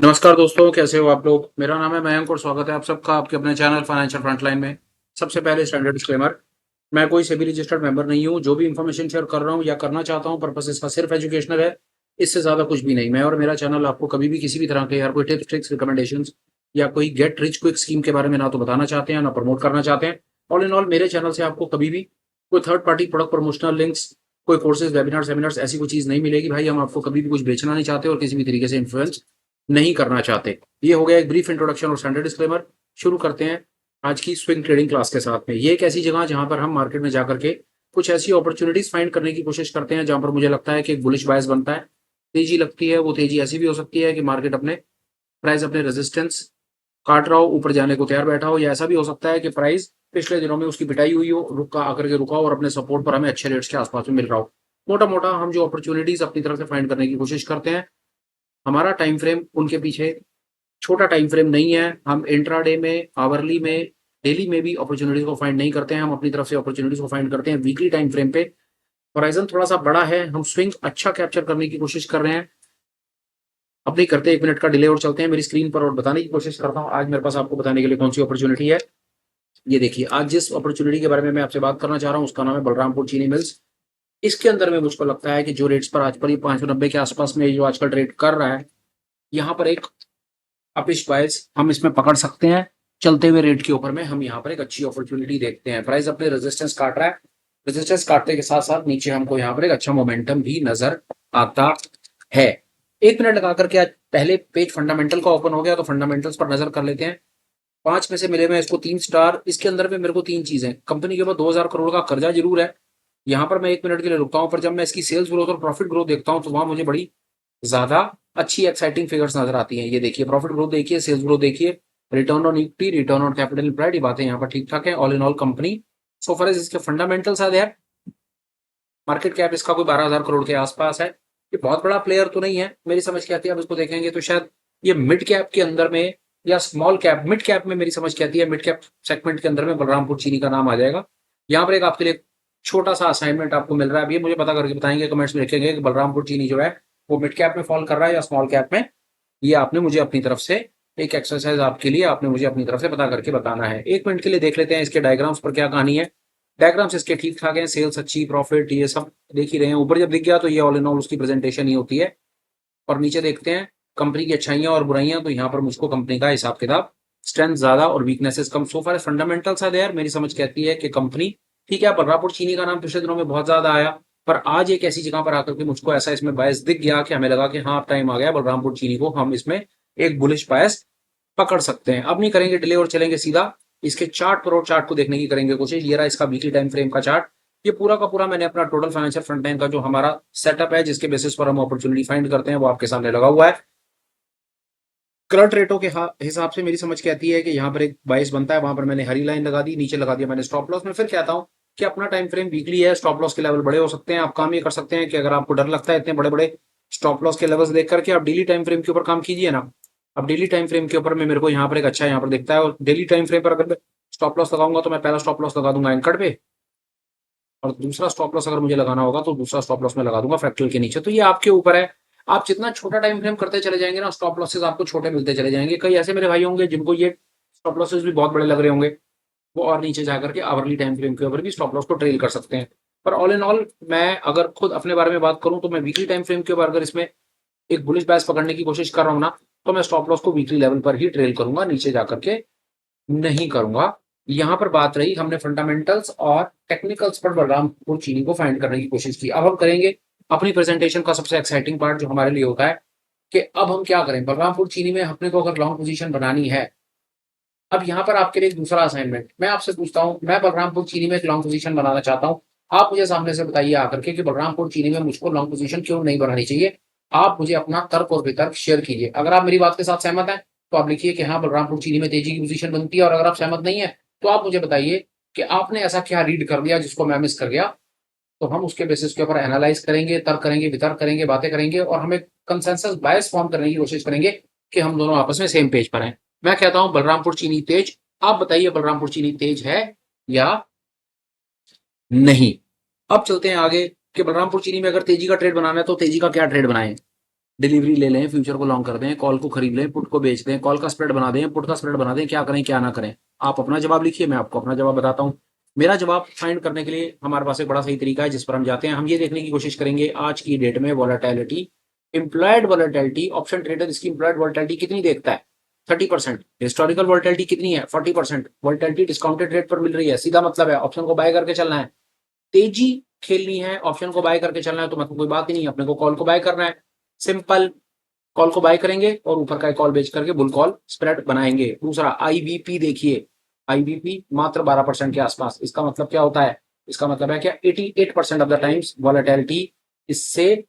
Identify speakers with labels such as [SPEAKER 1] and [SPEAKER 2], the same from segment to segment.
[SPEAKER 1] नमस्कार दोस्तों, कैसे हो आप लोग। मेरा नाम है मयंक और स्वागत है आप सबका आपके अपने चैनल फाइनेंशियल फ्रंटलाइन में। सबसे पहले स्टैंडर्ड डिस्क्लेमर, मैं कोई सेबी रजिस्टर्ड मेंबर नहीं हूं। जो भी इंफॉर्मेशन शेयर कर रहा हूं या करना चाहता हूं, पर्पस इसका सिर्फ एजुकेशनल है। इससे ज्यादा कुछ भी नहीं। मैं और मेरा चैनल आपको कभी भी किसी भी तरह के यार कोई टिप्स ट्रिक्स रिकमेंडेशंस या कोई गेट रिच क्विक स्कीम के बारे में ना तो बताना चाहते हैं ना प्रमोट करना चाहते हैं। ऑल इन ऑल, मेरे चैनल से आपको कभी भी कोई third party product promotional links, कोई कोर्सेज, वेबिनार, सेमिनार्स, ऐसी कोई चीज नहीं मिलेगी भाई। हम आपको कभी भी कुछ बेचना नहीं चाहते और किसी भी तरीके से इन्फ्लुएंस नहीं करना चाहते। ये हो गया एक ब्रीफ इंट्रोडक्शन और स्टैंडर्ड डिस्क्लेमर। शुरू करते हैं आज की स्विंग ट्रेडिंग क्लास के साथ में। ये एक ऐसी जगह जहां पर हम मार्केट में जाकर के कुछ ऐसी अपॉर्चुनिटीज फाइंड करने की कोशिश करते हैं जहां पर मुझे लगता है कि एक बुलिश बायस बनता है, तेजी लगती है। वो तेजी ऐसी भी हो सकती है कि मार्केट अपने प्राइस, अपने रेजिस्टेंस काट रहा हो, ऊपर जाने को तैयार बैठा हो, या ऐसा भी हो सकता है कि प्राइस पिछले दिनों में उसकी पिटाई हुई हो, रुका आकर के रुका हो और अपने सपोर्ट पर हमें अच्छे रेट्स के आसपास में मिल रहा हो। मोटा मोटा हम जो अपॉर्चुनिटीज अपनी तरफ से फाइंड करने की कोशिश करते हैं, हमारा टाइम फ्रेम उनके पीछे छोटा टाइम फ्रेम नहीं है। हम इंट्राडे में, आवरली में, डेली में भी अपॉर्चुनिटीज को फाइंड नहीं करते हैं। हम अपनी तरफ से अपॉर्चुनिटीज को फाइंड करते हैं वीकली टाइम फ्रेम पे। होराइजन थोड़ा सा बड़ा है, हम स्विंग अच्छा कैप्चर करने की कोशिश कर रहे हैं। अब नहीं करते 1 मिनट का डिले और चलते हैं मेरी स्क्रीन पर और बताने की कोशिश करता हूँ आज मेरे पास आपको बताने के लिए कौन सी अपॉर्चुनिटी है। ये देखिए, आज जिस अपॉर्चुनिटी के बारे में मैं आपसे बात करना चाह रहा हूँ उसका नाम है बलरामपुर चीनी मिल्स। इसके अंदर में मुझको लगता है कि जो रेट्स पर आज पर ये 590 के आसपास में जो आजकल ट्रेड कर रहा है, यहाँ पर एक अपिश बायस हम इसमें पकड़ सकते हैं। चलते हुए रेट के ऊपर में हम यहाँ पर एक अच्छी अपॉर्चुनिटी देखते हैं। प्राइस अपने रेजिस्टेंस काट रहा है, रेजिस्टेंस काटने के साथ साथ नीचे हमको यहाँ पर एक अच्छा मोमेंटम भी नजर आता है। 1 मिनट लगा करके आज पहले पेज फंडामेंटल का ओपन हो गया, तो फंडामेंटल्स पर नजर कर लेते हैं। 5 में से मिले मैं इसको 3 स्टार। इसके अंदर में मेरे को 3 चीजें, कंपनी के ऊपर 2000 करोड़ का कर्जा जरूर है। यहाँ पर मैं 1 मिनट के लिए रुकता हूँ, पर जब मैं इसकी सेल्स ग्रोथ और प्रॉफिट ग्रोथ देखता हूँ तो वहां मुझे बड़ी ज्यादा अच्छी एक्साइटिंग फिगर्स नजर आती हैं। ये देखिए, प्रॉफिट ग्रोथ देखिए, सेल्स ग्रोथ देखिए, return on equity, return on capital employed, ये बातें यहाँ पर ठीक ठाक है। All in all company so far as इसके fundamentals are there, market cap इसका कोई 12,000 करोड़ के आसपास है। ये बहुत बड़ा प्लेयर तो नहीं है मेरी समझ के आती है। अब इसको देखेंगे तो शायद ये मिड कैप के अंदर में या स्मॉल कैप, मिड कैप में मेरी समझ के आती है, मिड कैप सेगमेंट के अंदर में बलरामपुर चीनी का नाम आ जाएगा। यहाँ पर एक आपके लिए छोटा सा असाइनमेंट आपको मिल रहा है। अभी मुझे पता करके बताएंगे, कमेंट्स में लिखेंगे कि बलरामपुर चीनी जो है वो मिड कैप में फॉल कर रहा है या स्मॉल कैप में। ये आपने मुझे अपनी तरफ से एक एक्सरसाइज आपके लिए आपने मुझे अपनी तरफ से पता करके बताना है। 1 मिनट के लिए देख लेते हैं इसके डायग्राम्स पर क्या कहानी है। डायग्राम्स इसके ठीक ठाक हैं, सेल्स अच्छी, प्रॉफिट, ये सब देख ही रहे हैं। ऊपर जब दिख गया तो ये ऑल इन ऑल उसकी प्रेजेंटेशन ही होती है। और नीचे देखते हैं कंपनी की अच्छाइयां और बुराइयां, तो यहाँ पर मुझको कंपनी का हिसाब किताब, स्ट्रेंथ ज्यादा और वीकनेसेस कम। सो फार फंडामेंटल्स है यार, मेरी समझ कहती है कि कंपनी ठीक है। बलरामपुर चीनी का नाम पिछले दिनों में बहुत ज्यादा आया, पर आज एक ऐसी जगह पर आकर के मुझको ऐसा इसमें बायस दिख गया कि हमें लगा कि हाँ, अब टाइम आ गया बलरामपुर चीनी को हम इसमें एक बुलिश बायस पकड़ सकते हैं। अब नहीं करेंगे डिले और चलेंगे सीधा इसके चार्ट पर और चार्ट को देखने की करेंगे कोशिश। ये रहा इसका वीकली टाइम फ्रेम का चार्ट। ये पूरा का पूरा मैंने अपना टोटल फाइनेंशियल फ्रंट लाइन का जो हमारा सेटअप है, जिसके बेसिस पर हम अपॉर्चुनिटी फाइंड करते हैं, वो आपके सामने लगा हुआ है। करंट रेटों के हिसाब से मेरी समझ कहती है कि यहाँ पर एक बाइस बनता है, वहां पर मैंने हरी लाइन लगा दी, नीचे लगा दिया मैंने स्टॉप लॉस। में फिर कहता हूँ कि अपना टाइम फ्रेम वीकली है, स्टॉप लॉस के लेवल बड़े हो सकते हैं। आप काम ये कर सकते हैं कि अगर आपको डर लगता है इतने बड़े बड़े स्टॉप लॉस के लेवल्स देख करके, आप डेली टाइम फ्रेम के ऊपर काम कीजिए ना। अब डेली टाइम फ्रेम के ऊपर में मेरे को यहाँ पर एक अच्छा यहाँ पर दिखता है, और डेली टाइम फ्रेम पर अगर मैं स्टॉप लॉस लगाऊंगा तो मैं पहला स्टॉप लॉस लगा दूंगा एंकर पे, और दूसरा स्टॉप लॉस अगर मुझे लगाना होगा तो दूसरा स्टॉप लॉस में लगा दूंगा फ्रैक्चरल के नीचे। तो ये आपके ऊपर है। आप जितना छोटा टाइम फ्रेम करते चले जाएंगे ना, स्टॉप लॉसेस आपको छोटे मिलते चले जाएंगे। कई ऐसे मेरे भाई होंगे जिनको ये स्टॉप लॉसेस भी बहुत बड़े लग रहे होंगे, वो और नीचे जाकर के आवरली टाइम फ्रेम के ऊपर भी स्टॉप लॉस को ट्रेल कर सकते हैं। पर ऑल इन ऑल, मैं अगर खुद अपने बारे में बात करूं तो मैं वीकली टाइम फ्रेम के ऊपर अगर इसमें एक बुलिश बैस पकड़ने की कोशिश कर रहा हूं ना, तो मैं स्टॉप लॉस को वीकली लेवल पर ही ट्रेल करूंगा, नीचे जाकर के नहीं करूंगा। यहाँ पर बात रही, हमने फंडामेंटल्स और टेक्निकल्स पर बलरामपुर चीनी को फाइंड करने की कोशिश की। अब हम करेंगे अपनी प्रेजेंटेशन का सबसे एक्साइटिंग पार्ट जो हमारे लिए होता है कि अब हम क्या करें। बलरामपुर चीनी में अपने को अगर लॉन्ग पोजीशन बनानी है, अब यहाँ पर आपके लिए एक दूसरा असाइनमेंट मैं आपसे पूछता हूँ। मैं बलरामपुर चीनी में एक लॉन्ग पोजीशन बनाना चाहता हूँ। आप मुझे सामने से बताइए आकर के कि बलरामपुर चीनी में मुझको लॉन्ग पोजीशन क्यों नहीं बनानी चाहिए। आप मुझे अपना तर्क और वितर्क शेयर कीजिए। अगर आप मेरी बात के साथ सहमत हैं तो आप लिखिए कि हाँ, बलरामपुर चीनी में तेजी की पोजीशन बनती है, और अगर आप सहमत नहीं है तो आप मुझे बताइए कि आपने ऐसा क्या रीड कर दिया जिसको मैं मिस कर गया। तो हम उसके बेसिस के ऊपर एनालाइज करेंगे, तर्क करेंगे, वितर्क करेंगे, बातें करेंगे, और हमें कंसेंसस बायस फॉर्म करने की कोशिश करेंगे कि हम दोनों आपस में सेम पेज पर हैं। मैं कहता हूं बलरामपुर चीनी तेज। आप बताइए बलरामपुर चीनी तेज है या नहीं। अब चलते हैं आगे कि बलरामपुर चीनी में अगर तेजी का ट्रेड बनाना है तो तेजी का क्या ट्रेड बनाएं। डिलीवरी ले लें, फ्यूचर को लॉन्ग कर दें, कॉल को खरीद लें, पुट को बेच दें, कॉल का स्प्रेड बना दें, पुट का स्प्रेड बना दें, क्या करें क्या ना करें? आप अपना जवाब लिखिए, मैं आपको अपना जवाब बताता हूँ। मेरा जवाब फाइंड करने के लिए हमारे पास एक बड़ा सही तरीका है जिस पर हम जाते हैं। हम ये देखने की कोशिश करेंगे आज की डेट में volatility, employed volatility, option trader इसकी इम्प्लॉयड वॉलेटिलिटी कितनी देखता है? 30%। हिस्टोरिकल वॉलेटिलिटी कितनी है? 40%। वॉलेटिलिटी डिस्काउंटेड रेट पर मिल रही है, सीधा मतलब है ऑप्शन को बाय करके चलना है। तेजी खेलनी है, ऑप्शन को बाय करके चलना है, तो मतलब कोई बात ही नहीं, अपने को कॉल को बाय करना है। सिंपल, कॉल को बाय करेंगे और ऊपर का कॉल बेच करके बुल कॉल स्प्रेड बनाएंगे। दूसरा आईबीपी देखिए, आईबीपी मात्र 12% के आसपास। इसका मतलब क्या होता है? इसका मतलब है क्या 88% ऑफ द टाइम्स वॉलेटिलिटी इससे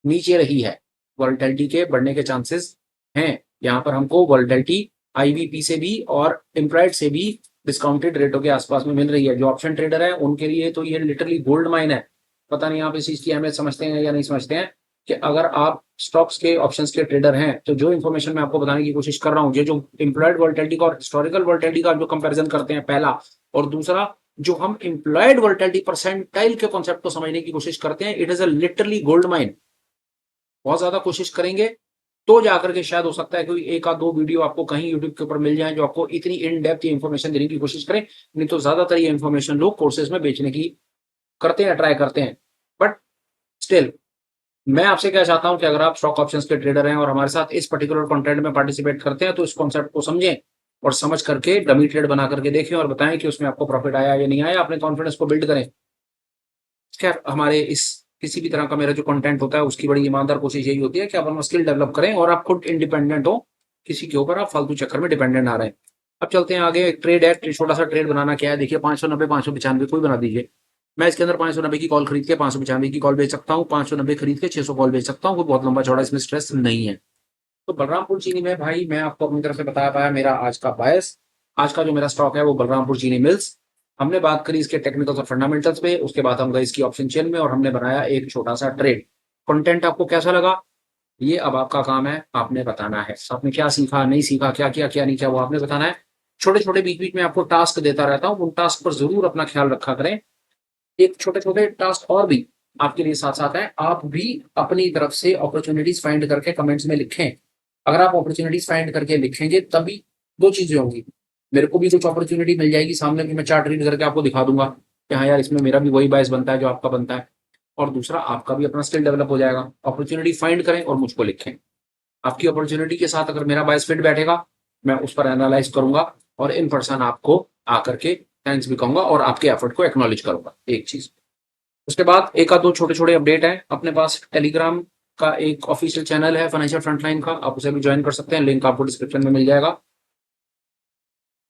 [SPEAKER 1] नीचे रही है, वॉलेटिलिटी के बढ़ने के चांसेस हैं। यहाँ पर हमको वॉलेटिलिटी आईबीपी से भी और इम्प्लॉयड से भी डिस्काउंटेड रेटों के आसपास में मिल रही है। जो ऑप्शन ट्रेडर है उनके लिए तो ये लिटरली गोल्ड माइन है। पता नहीं आप इस चीज की अहमियत समझते हैं या नहीं समझते हैं कि अगर आप स्टॉक्स के ऑप्शंस के ट्रेडर हैं तो जो इन्फॉर्मेशन मैं आपको बताने की कोशिश कर रहा हूँ, ये जो इम्प्लॉयड वॉलेटिलिटी का और हिस्टोरिकल वॉलेटिलिटी का जो कंपैरिजन करते हैं पहला, और दूसरा जो हम इम्प्लॉयड वॉलेटिलिटी परसेंटाइल के कॉन्सेप्ट को समझने की कोशिश करते हैं, it is a literally gold mine. बहुत ज्यादा कोशिश करेंगे तो जाकर के शायद हो सकता है कोई एक आध दो वीडियो आपको कहीं यूट्यूब के ऊपर मिल जाए जो आपको इतनी इन डेप्थ इन्फॉर्मेशन देने की कोशिश करें। नहीं तो ज्यादातर ये इन्फॉर्मेशन लोग कोर्सेज में बेचने की करते हैं, ट्राई करते हैं। बट स्टिल मैं आपसे क्या चाहता हूं कि अगर आप स्टॉक ऑप्शंस के ट्रेडर हैं और हमारे साथ इस पर्टिकुलर कंटेंट में पार्टिसिपेट करते हैं तो इस कॉन्सेप्ट को समझें और समझ करके डमी ट्रेड बना करके देखें और बताएं कि उसमें आपको प्रॉफिट आया या नहीं आया। अपने कॉन्फिडेंस को बिल्ड करें। खैर, हमारे इस किसी भी तरह का मेरा जो कंटेंट होता है उसकी बड़ी ईमानदार कोशिश यही होती है कि आप अपना स्किल डेवलप करें और आप खुद इंडिपेंडेंट हो, किसी के ऊपर आप फालतू चक्कर में डिपेंडेंट ना रहे। अब चलते हैं आगे। एक ट्रेड है, छोटा सा ट्रेड बनाना क्या है देखिए, 590 595 कोई बना दीजिए। मैं इसके अंदर 590 की कॉल खरीद के 595 की कॉल बेच सकता हूँ, 590 खरीद के 600 कॉल बेच सकता हूँ, कोई बहुत लंबा चौड़ा इसमें स्ट्रेस नहीं है। तो बलरामपुर चीनी में भाई मैं आपको अपनी तरफ से बताया पाया मेरा आज का बायस। आज का जो मेरा स्टॉक है वो बलरामपुर चीनी मिल्स। हमने बात करी इसके टेक्निकल्स और फंडामेंटल्स पे, उसके बाद हम गए इसकी ऑप्शन चेन में और हमने बनाया एक छोटा सा ट्रेड। कंटेंट आपको कैसा लगा ये अब आपका काम है, आपने बताना है। आपने क्या सीखा, नहीं सीखा, क्या किया क्या नहीं किया, वो आपने बताना है। छोटे छोटे बीच बीच में आपको टास्क देता रहता हूँ, उन टास्क पर जरूर अपना ख्याल रखा करें। एक छोटे छोटे टास्क और भी आपके लिए साथ साथ है, आप भी अपनी तरफ से अपॉर्चुनिटीज फाइंड करके कमेंट्स में लिखें। अगर आप अपॉर्चुनिटीज फाइंड करके लिखेंगे तभी दो चीजें होंगी, मेरे को भी कुछ अपॉर्चुनिटी मिल जाएगी सामने भी, मैं चार्ट रीड करके आपको दिखा दूंगा कि हाँ यार इसमें मेरा भी वही बायस बनता है जो आपका बनता है। और दूसरा आपका भी अपना स्किल डेवलप हो जाएगा। अपॉर्चुनिटी फाइंड करें और मुझको लिखें। आपकी अपॉर्चुनिटी के साथ अगर मेरा बायस फिट बैठेगा मैं उस पर एनालाइज करूंगा और इन पर्सन आपको आकर के थैंक्स भी कहूंगा और आपके एफर्ट को एक्नॉलेज करूंगा। एक चीज, उसके बाद एक आध दो छोटे छोटे अपडेट है। अपने पास टेलीग्राम का एक ऑफिशियल चैनल है फाइनेंशियल फ्रंटलाइन का, आप उसे भी ज्वाइन कर सकते हैं, लिंक आपको डिस्क्रिप्शन में मिल जाएगा।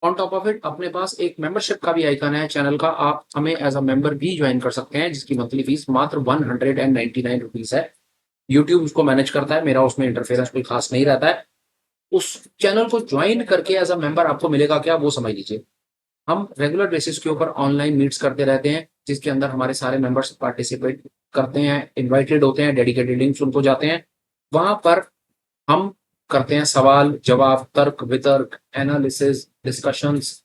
[SPEAKER 1] ऑन टॉप ऑफ इट अपने पास एक मेंबरशिप का भी आइकन है चैनल का, आप हमें एज अ मेंबर भी ज्वाइन कर सकते हैं जिसकी मंथली फीस मात्र 199 रुपीज है। यूट्यूब उसको मैनेज करता है, मेरा उसमें इंटरफेरेंस कोई खास नहीं रहता है। उस चैनल को ज्वाइन करके एज अ मेंबर आपको मिलेगा क्या वो समझ लीजिए। हम रेगुलर बेसिस के ऊपर ऑनलाइन मीट्स करते रहते हैं जिसके अंदर हमारे सारे मेंबर्स पार्टिसिपेट करते हैं, इनवाइटेड होते हैं, डेडिकेटेड लिंक्स उनको जाते हैं। वहां पर हम करते हैं सवाल जवाब, तर्क वितर्क, एनालिसिस, डिस्कशंस।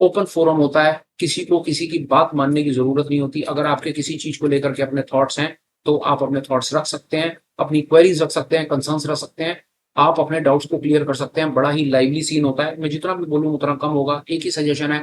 [SPEAKER 1] ओपन फोरम होता है, किसी को किसी की बात मानने की जरूरत नहीं होती। अगर आपके किसी चीज को लेकर के अपने थॉट्स हैं तो आप अपने थॉट्स रख सकते हैं, अपनी क्वेरीज रख सकते हैं, कंसर्न्स रख सकते हैं, आप अपने डाउट्स को क्लियर कर सकते हैं। बड़ा ही लाइवली सीन होता है, मैं जितना भी बोलूँ उतना कम होगा। एक ही सजेशन है,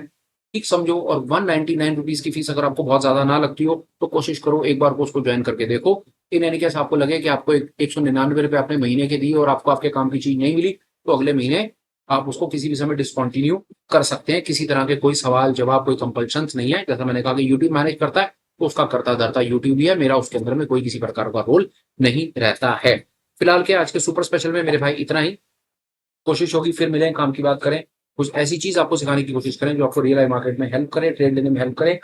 [SPEAKER 1] ठीक समझो। और 199 रुपीज की फीस अगर आपको बहुत ज्यादा ना लगती हो तो कोशिश करो एक बार को उसको ज्वाइन करके देखो। इन एनी केस आपको लगे कि आपको 199 रुपये आपने महीने के दिए और आपको आपके काम की चीज नहीं मिली तो अगले महीने आप उसको किसी भी समय डिसकंटिन्यू कर सकते हैं। किसी तरह के कोई सवाल जवाब, कोई कंपल्शन नहीं है। जैसा मैंने कहा कि यूट्यूब मैनेज करता है तो उसका करता धरता यूट्यूब ही है, मेरा उसके अंदर में कोई किसी प्रकार का रोल नहीं रहता है। फिलहाल के आज के सुपर स्पेशल में मेरे भाई इतना ही। कोशिश होगी फिर मिलें, काम की बात करें, कुछ ऐसी चीज आपको सिखाने की कोशिश करें जो आपको रियल लाइफ मार्केट में हेल्प करे, ट्रेड लेने में हेल्प करे,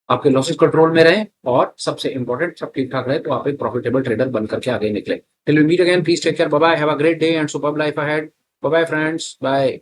[SPEAKER 1] आपके लॉसेस कंट्रोल में रहें और सबसे इंपॉर्टेंट सब ठीक ठाक रहे तो आप एक प्रॉफिटेबल ट्रेडर बन करके आगे निकले। Till we meet again, please take care, bye bye, have a great day and superb life ahead. Bye bye friends, bye.